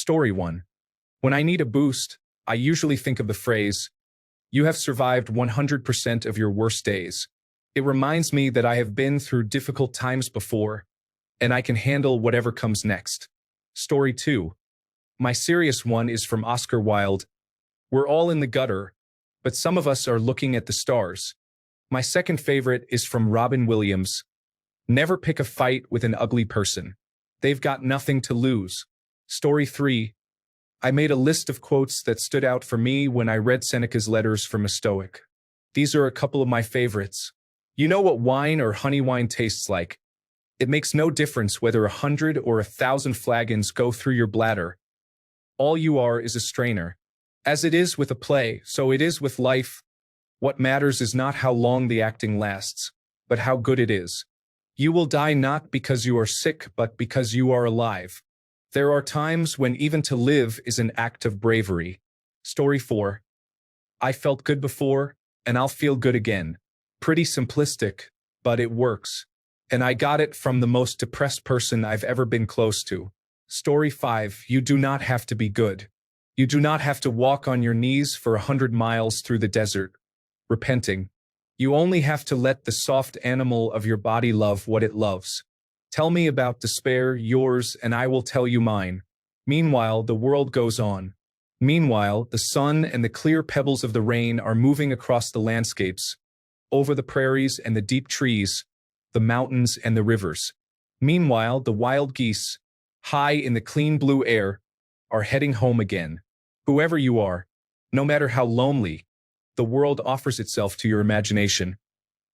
Story 1. When I need a boost, I usually think of the phrase, "You have survived 100% of your worst days." It reminds me that I have been through difficult times before, and I can handle whatever comes next. Story 2. My serious one is from Oscar Wilde. We're all in the gutter, but some of us are looking at the stars. My second favorite is from Robin Williams. Never pick a fight with an ugly person. They've got nothing to lose. Story 3. I made a list of quotes that stood out for me when I read Seneca's Letters from a Stoic. These are a couple of my favorites. You know what wine or honey wine tastes like. It makes no difference whether 100 or 1,000 flagons go through your bladder. All you are is a strainer. As it is with a play, so it is with life. What matters is not how long the acting lasts, but how good it is. You will die not because you are sick, but because you are alive. There are times when even to live is an act of bravery. Story 4. I felt good before, and I'll feel good again. Pretty simplistic, but it works. And I got it from the most depressed person I've ever been close to. Story 5. You do not have to be good. You do not have to walk on your knees for 100 miles through the desert, repenting. You only have to let the soft animal of your body love what it loves. Tell me about despair, yours, and I will tell you mine. Meanwhile, the world goes on. Meanwhile, the sun and the clear pebbles of the rain are moving across the landscapes, over the prairies and the deep trees, the mountains and the rivers. Meanwhile, the wild geese, high in the clean blue air, are heading home again. Whoever you are, no matter how lonely, the world offers itself to your imagination,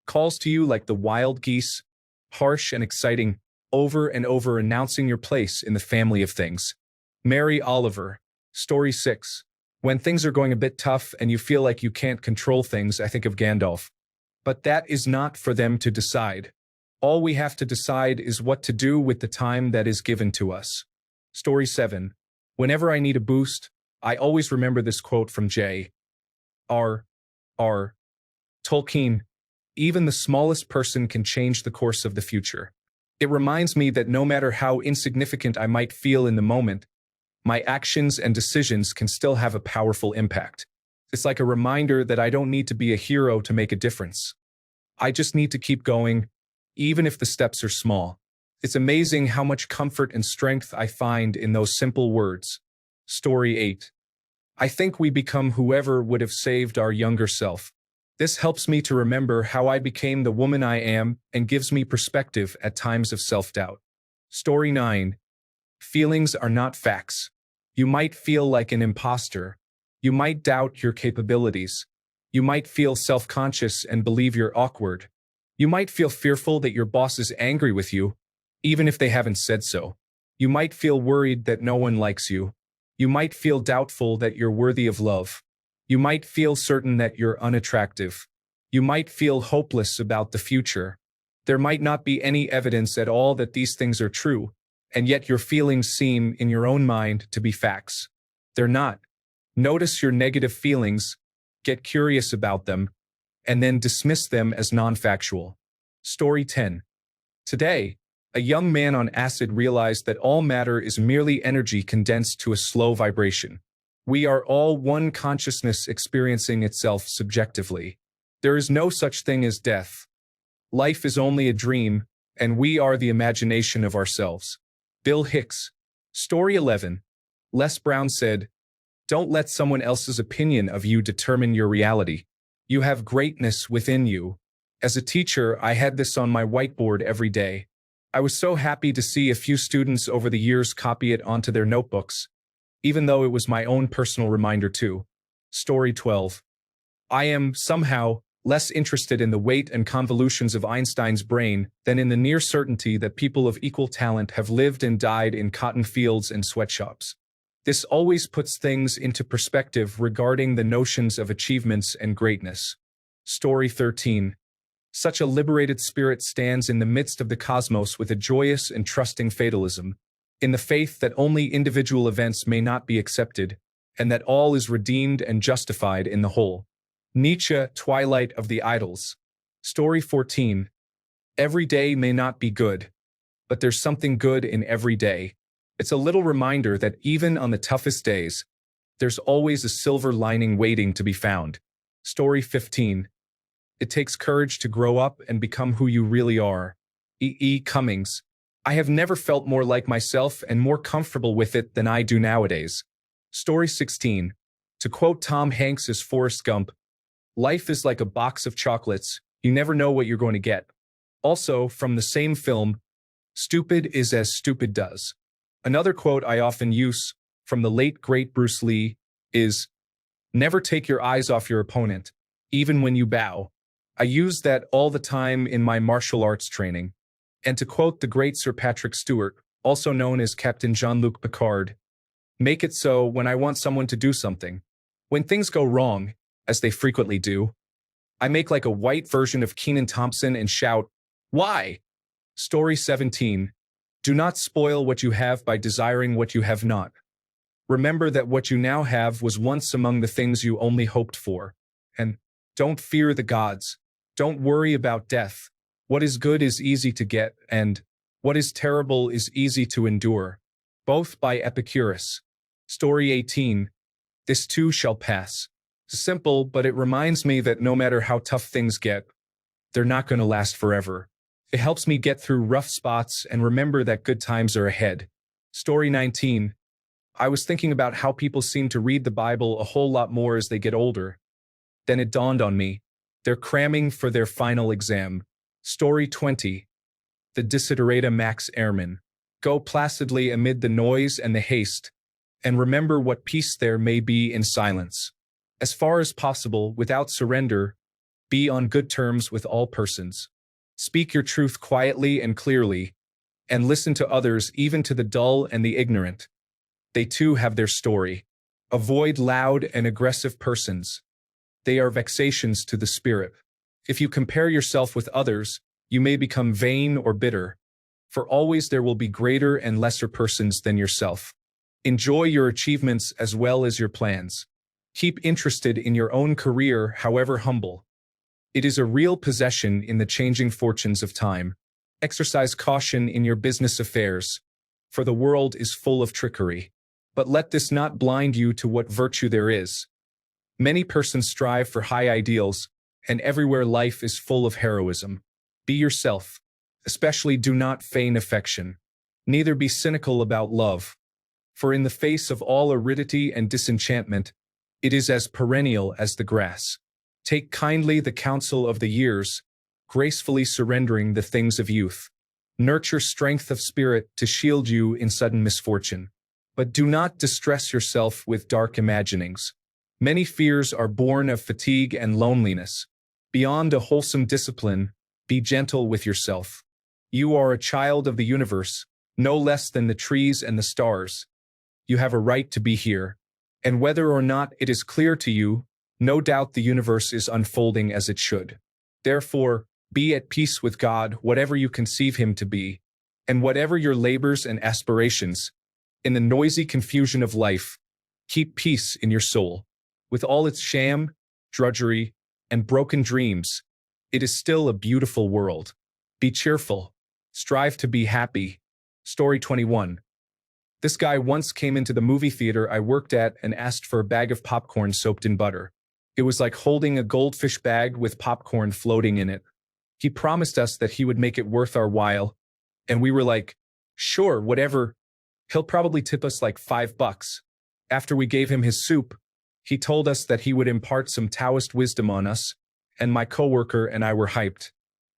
calls to you like the wild geese, harsh and exciting, over and over announcing your place in the family of things. Mary Oliver. Story 6. When things are going a bit tough and you feel like you can't control things, I think of Gandalf. But that is not for them to decide. All we have to decide is what to do with the time that is given to us. Story 7. Whenever I need a boost, I always remember this quote from J.R.R. Tolkien. Even the smallest person can change the course of the future. It reminds me that no matter how insignificant I might feel in the moment, my actions and decisions can still have a powerful impact. It's like a reminder that I don't need to be a hero to make a difference. I just need to keep going, even if the steps are small. It's amazing how much comfort and strength I find in those simple words. Story 8. I think we become whoever would have saved our younger self. This helps me to remember how I became the woman I am and gives me perspective at times of self-doubt. Story 9. Feelings are not facts. You might feel like an imposter. You might doubt your capabilities. You might feel self-conscious and believe you're awkward. You might feel fearful that your boss is angry with you, even if they haven't said so. You might feel worried that no one likes you. You might feel doubtful that you're worthy of love. You might feel certain that you're unattractive. You might feel hopeless about the future. There might not be any evidence at all that these things are true, and yet your feelings seem, in your own mind, to be facts. They're not. Notice your negative feelings, get curious about them, and then dismiss them as non-factual. Story 10. Today, a young man on acid realized that all matter is merely energy condensed to a slow vibration. We are all one consciousness experiencing itself subjectively. There is no such thing as death. Life is only a dream, and we are the imagination of ourselves. Bill Hicks. Story 11. Les Brown said, "Don't let someone else's opinion of you determine your reality. You have greatness within you." As a teacher, I had this on my whiteboard every day. I was so happy to see a few students over the years copy it onto their notebooks, even though it was my own personal reminder too. Story 12. I am, somehow, less interested in the weight and convolutions of Einstein's brain than in the near certainty that people of equal talent have lived and died in cotton fields and sweatshops. This always puts things into perspective regarding the notions of achievements and greatness. Story 13. Such a liberated spirit stands in the midst of the cosmos with a joyous and trusting fatalism, in the faith that only individual events may not be accepted, and that all is redeemed and justified in the whole. Nietzsche, Twilight of the Idols. Story 14. Every day may not be good, but there's something good in every day. It's a little reminder that even on the toughest days, there's always a silver lining waiting to be found. Story 15. It takes courage to grow up and become who you really are. E. Cummings. I have never felt more like myself and more comfortable with it than I do nowadays. Story 16. To quote Tom Hanks as Forrest Gump, life is like a box of chocolates. You never know what you're going to get. Also, from the same film, stupid is as stupid does. Another quote I often use from the late great Bruce Lee is, never take your eyes off your opponent, even when you bow. I use that all the time in my martial arts training. And to quote the great Sir Patrick Stewart, also known as Captain Jean-Luc Picard, make it so when I want someone to do something. When things go wrong, as they frequently do, I make like a white version of Kenan Thompson and shout, why? Story 17. Do not spoil what you have by desiring what you have not. Remember that what you now have was once among the things you only hoped for. And don't fear the gods. Don't worry about death. What is good is easy to get, and what is terrible is easy to endure. Both by Epicurus. Story 18. This too shall pass. Simple, but it reminds me that no matter how tough things get, they're not going to last forever. It helps me get through rough spots and remember that good times are ahead. Story 19. I was thinking about how people seem to read the Bible a whole lot more as they get older. Then it dawned on me. They're cramming for their final exam. Story 20. The Desiderata Max Airman. Go placidly amid the noise and the haste, and remember what peace there may be in silence. As far as possible, without surrender, be on good terms with all persons. Speak your truth quietly and clearly, and listen to others, even to the dull and the ignorant. They too have their story. Avoid loud and aggressive persons. They are vexations to the spirit. If you compare yourself with others, you may become vain or bitter, for always there will be greater and lesser persons than yourself. Enjoy your achievements as well as your plans. Keep interested in your own career, however humble. It is a real possession in the changing fortunes of time. Exercise caution in your business affairs, for the world is full of trickery. But let this not blind you to what virtue there is. Many persons strive for high ideals, and everywhere life is full of heroism. Be yourself. Especially do not feign affection. Neither be cynical about love. For in the face of all aridity and disenchantment, it is as perennial as the grass. Take kindly the counsel of the years, gracefully surrendering the things of youth. Nurture strength of spirit to shield you in sudden misfortune. But do not distress yourself with dark imaginings. Many fears are born of fatigue and loneliness. Beyond a wholesome discipline, be gentle with yourself. You are a child of the universe, no less than the trees and the stars. You have a right to be here. And whether or not it is clear to you, no doubt the universe is unfolding as it should. Therefore, be at peace with God, whatever you conceive him to be, and whatever your labors and aspirations. In the noisy confusion of life, keep peace in your soul. With all its sham, drudgery, and broken dreams, it is still a beautiful world. Be cheerful. Strive to be happy. Story 21. This guy once came into the movie theater I worked at and asked for a bag of popcorn soaked in butter. It was like holding a goldfish bag with popcorn floating in it. He promised us that he would make it worth our while, and we were like, sure, whatever. He'll probably tip us like $5. After we gave him his soup, he told us that he would impart some Taoist wisdom on us, and my coworker and I were hyped.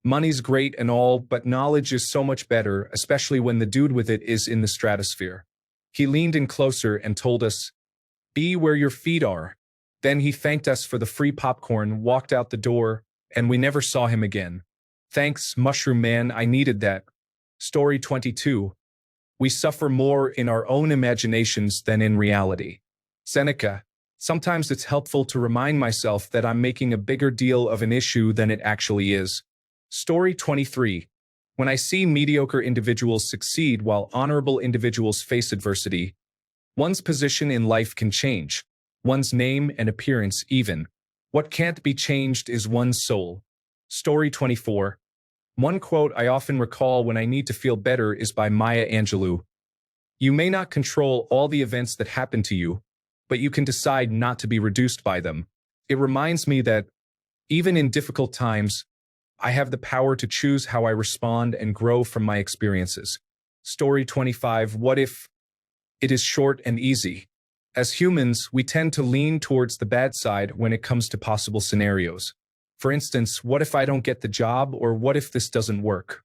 Money's great and all, but knowledge is so much better, especially when the dude with it is in the stratosphere. He leaned in closer and told us, be where your feet are. Then he thanked us for the free popcorn, walked out the door, and we never saw him again. Thanks, Mushroom Man, I needed that. Story 22. We suffer more in our own imaginations than in reality. Seneca. Sometimes it's helpful to remind myself that I'm making a bigger deal of an issue than it actually is. Story 23. When I see mediocre individuals succeed while honorable individuals face adversity, one's position in life can change, one's name and appearance even. What can't be changed is one's soul. Story 24. One quote I often recall when I need to feel better is by Maya Angelou. You may not control all the events that happen to you, but you can decide not to be reduced by them. It reminds me that, even in difficult times, I have the power to choose how I respond and grow from my experiences. Story 25. What if it is short and easy? As humans, we tend to lean towards the bad side when it comes to possible scenarios. For instance, what if I don't get the job, or what if this doesn't work?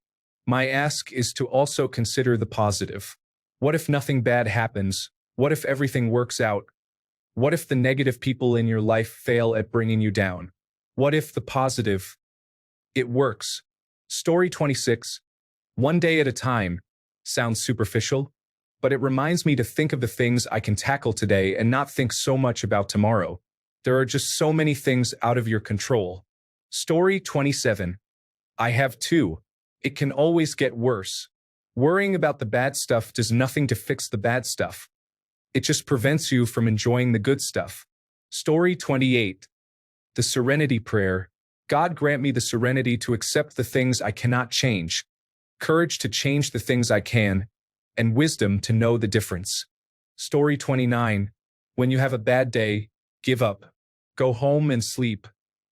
My ask is to also consider the positive. What if nothing bad happens? What if everything works out? What if the negative people in your life fail at bringing you down? What if the positive? It works. Story 26. One day at a time. Sounds superficial, but it reminds me to think of the things I can tackle today and not think so much about tomorrow. There are just so many things out of your control. Story 27. I have two. It can always get worse. Worrying about the bad stuff does nothing to fix the bad stuff. It just prevents you from enjoying the good stuff. Story 28. The Serenity Prayer. God grant me the serenity to accept the things I cannot change, courage to change the things I can, and wisdom to know the difference. Story 29. When you have a bad day, give up. Go home and sleep.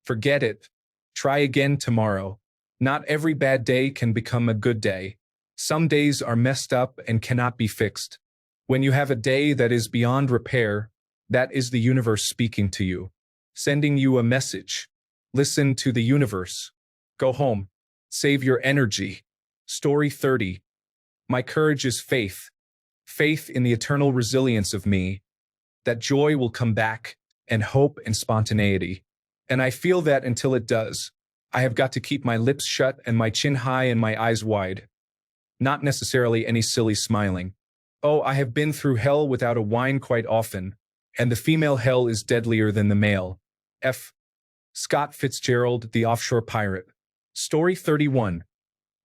Forget it. Try again tomorrow. Not every bad day can become a good day. Some days are messed up and cannot be fixed. When you have a day that is beyond repair, that is the universe speaking to you, sending you a message. Listen to the universe. Go home. Save your energy. Story 30. My courage is faith. Faith in the eternal resilience of me, that joy will come back, and hope and spontaneity. And I feel that until it does, I have got to keep my lips shut and my chin high and my eyes wide. Not necessarily any silly smiling. Oh, I have been through hell without a whine quite often, and the female hell is deadlier than the male. F. Scott Fitzgerald, The Offshore Pirate. Story 31.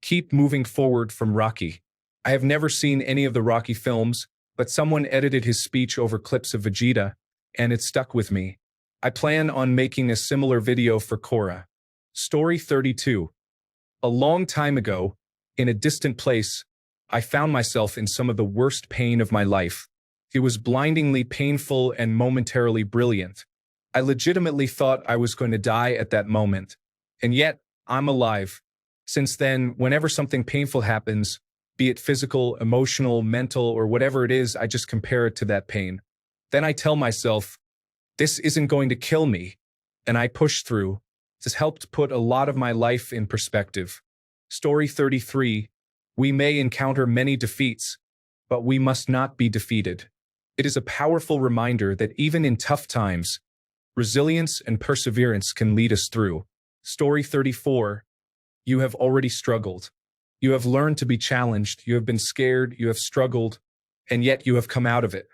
Keep moving forward from Rocky. I have never seen any of the Rocky films, but someone edited his speech over clips of Vegeta, and it stuck with me. I plan on making a similar video for Korra. Story 32. A long time ago, in a distant place, I found myself in some of the worst pain of my life. It was blindingly painful and momentarily brilliant. I legitimately thought I was going to die at that moment. And yet, I'm alive. Since then, whenever something painful happens, be it physical, emotional, mental, or whatever it is, I just compare it to that pain. Then I tell myself, this isn't going to kill me. And I push through. This helped put a lot of my life in perspective. Story 33. We may encounter many defeats, but we must not be defeated. It is a powerful reminder that even in tough times, resilience and perseverance can lead us through. Story 34. You have already struggled. You have learned to be challenged. You have been scared. You have struggled, and yet you have come out of it.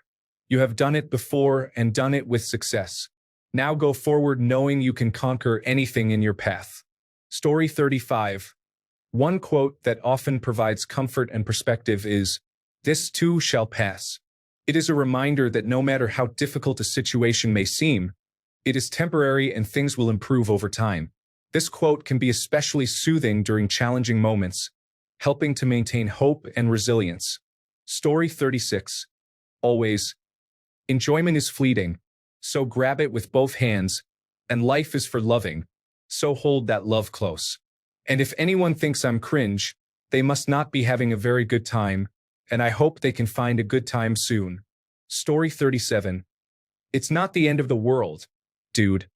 You have done it before and done it with success. Now go forward knowing you can conquer anything in your path. Story 35. One quote that often provides comfort and perspective is, "This too shall pass." It is a reminder that no matter how difficult a situation may seem, it is temporary and things will improve over time. This quote can be especially soothing during challenging moments, helping to maintain hope and resilience. Story 36. Always. Enjoyment is fleeting, so grab it with both hands, and life is for loving, so hold that love close. And if anyone thinks I'm cringe, they must not be having a very good time, and I hope they can find a good time soon. Story 37. It's not the end of the world, dude.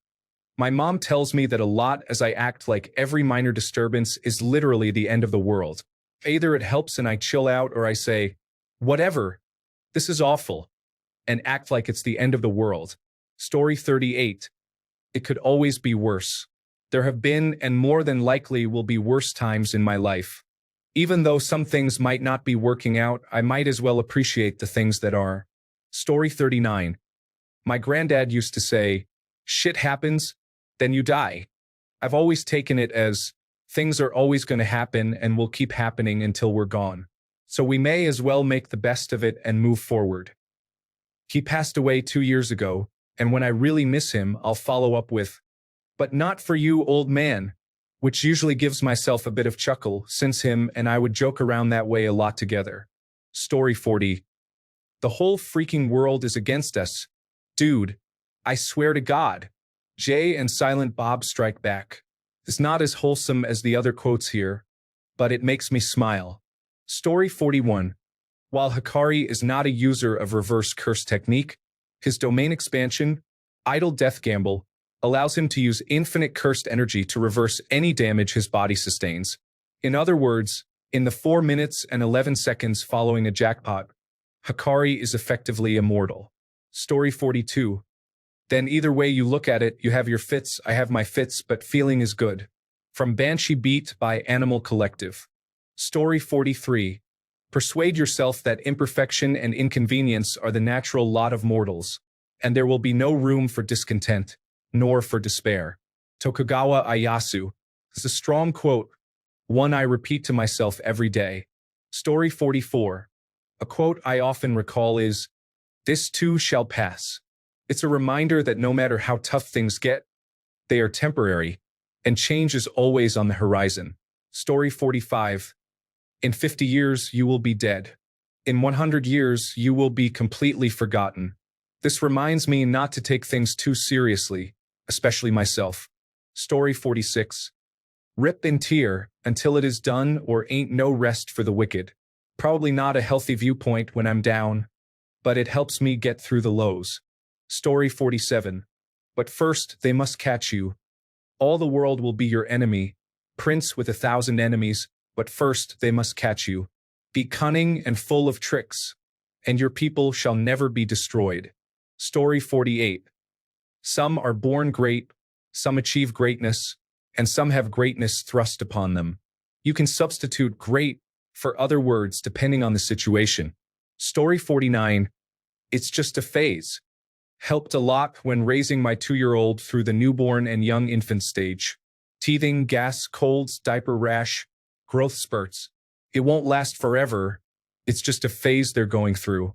My mom tells me that a lot as I act like every minor disturbance is literally the end of the world. Either it helps and I chill out, or I say, whatever, this is awful, and act like it's the end of the world. Story 38. It could always be worse. There have been and more than likely will be worse times in my life. Even though some things might not be working out, I might as well appreciate the things that are. Story 39. My granddad used to say, shit happens, then you die. I've always taken it as, things are always going to happen and will keep happening until we're gone. So we may as well make the best of it and move forward. He passed away 2 years ago, and when I really miss him, I'll follow up with, but not for you, old man, which usually gives myself a bit of chuckle, since him and I would joke around that way a lot together. Story 40. The whole freaking world is against us. Dude, I swear to God. Jay and Silent Bob strike back. It's not as wholesome as the other quotes here, but it makes me smile. Story 41. While Hikari is not a user of reverse curse technique, his domain expansion, Idle Death Gamble, allows him to use infinite cursed energy to reverse any damage his body sustains. In other words, in the 4 minutes and 11 seconds following a jackpot, Hikari is effectively immortal. Story 42. Then either way you look at it, you have your fits, I have my fits, but feeling is good. From Banshee Beat by Animal Collective. Story 43. Persuade yourself that imperfection and inconvenience are the natural lot of mortals, and there will be no room for discontent, nor for despair. Tokugawa Ieyasu. This is a strong quote, one I repeat to myself every day. Story 44. A quote I often recall is, "This too shall pass." It's a reminder that no matter how tough things get, they are temporary, and change is always on the horizon. Story 45. In 50 years, you will be dead. In 100 years, you will be completely forgotten. This reminds me not to take things too seriously, especially myself. Story 46. Rip and tear until it is done, or ain't no rest for the wicked. Probably not a healthy viewpoint when I'm down, but it helps me get through the lows. Story 47. But first, they must catch you. All the world will be your enemy, prince with 1,000 enemies, but first they must catch you. Be cunning and full of tricks, and your people shall never be destroyed. Story 48. Some are born great, some achieve greatness, and some have greatness thrust upon them. You can substitute great for other words depending on the situation. Story 49. It's just a phase. Helped a lot when raising my 2-year-old through the newborn and young infant stage. Teething, gas, colds, diaper rash, growth spurts. It won't last forever. It's just a phase they're going through.